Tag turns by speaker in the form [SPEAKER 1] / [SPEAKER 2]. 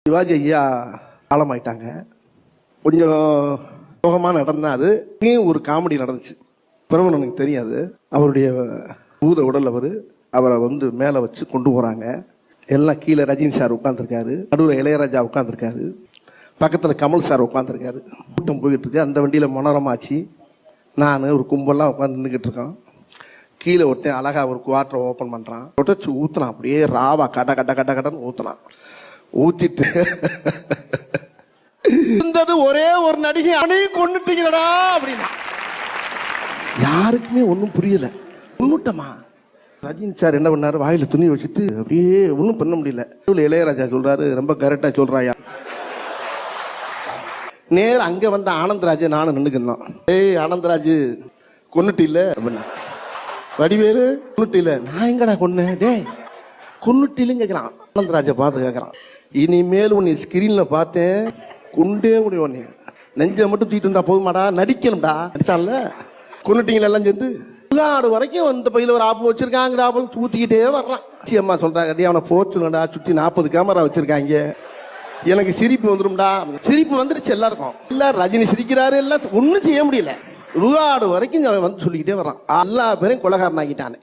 [SPEAKER 1] சிவாஜி ஐயா ஆழமாயிட்டாங்க. கொஞ்சம் சோகமாக நடந்தாது. இங்கேயும் ஒரு காமெடி நடந்துச்சு. பிறகு எனக்கு தெரியாது. அவருடைய பூத உடல் அவரை மேலே வச்சு கொண்டு போகிறாங்க. எல்லாம் கீழே ரஜினி சார் உட்காந்துருக்காரு, நடுவில் இளையராஜா உட்காந்துருக்காரு, பக்கத்தில் கமல் சார் உட்காந்துருக்காரு. கூட்டம் போய்கிட்டு இருக்கு. அந்த வண்டியில் மனோரமாச்சு நான் ஒரு கும்பல்லாம் உட்காந்து நின்றுக்கிட்டு இருக்கோம். கீழே ஒருத்தன் அழகா ஒரு குவார்டரை ஓப்பன் பண்ணுறான். உடச்சு ஊற்றுனான். அப்படியே ராவா கட்ட கட்ட கட்ட கட்டன்னு ஊற்றுனான். ஊற்றிட்டு இருந்தது ஒரே ஒரு நடிகை, அவனையும் கொண்டுட்டீங்களடா அப்படின்னா. யாருக்குமே ஒன்றும் புரியல. கொன்னுட்டமா? ரஜினி சார் என்ன பண்ணாரு, வாயில துணி வச்சுட்டு அப்படியே ஒன்றும் பண்ண முடியல. இளையராஜா சொல்றாரு, ரொம்ப கரெக்டா சொல்றாயா. நேரம் அங்க வந்த ஆனந்தராஜ் நானும் நின்றுக்கிருந்தோம். ஏய் ஆனந்தராஜ், கொன்னுட்டு இல்ல அப்படின்னா. வடிவேலு கொன்னுட்டு இல்ல. நான் எங்கடா கொன்னேன்? டே கொன்னுட்டு இல்லைன்னு கேட்கிறான். ஆனந்தராஜை பார்த்து கேட்கறான், இனிமேல் உன்னை ஸ்கிரீன்ல பார்த்தேன் கொண்டே முடியும், நெஞ்சை மட்டும் தூக்கிட்டு இருந்தா போதுமாடா, நடிக்கணும்டா. நடிச்சான்ல, கொன்னுட்டீங்களா எல்லாம் சேர்ந்து. ஆடு வரைக்கும் இந்த பையில ஒரு ஆப்பு வச்சிருக்காங்கடா, ஊத்திக்கிட்டே வர்றான். அம்மா சொல்றாங்க, அவனை போச்சுடா, சுத்தி 40 கேமரா வச்சிருக்காங்க. எனக்கு சிரிப்பு வந்துடும்டா. சிரிப்பு வந்துருச்சு எல்லாருக்கும். எல்லாரும் ரஜினி சிரிக்கிறாரு, எல்லாம் ஒன்றும் செய்ய முடியல. ருகாடு வரைக்கும் அவன் சொல்லிக்கிட்டே வர்றான். எல்லா பேரையும் கொலைகாரன் ஆகிட்டானே.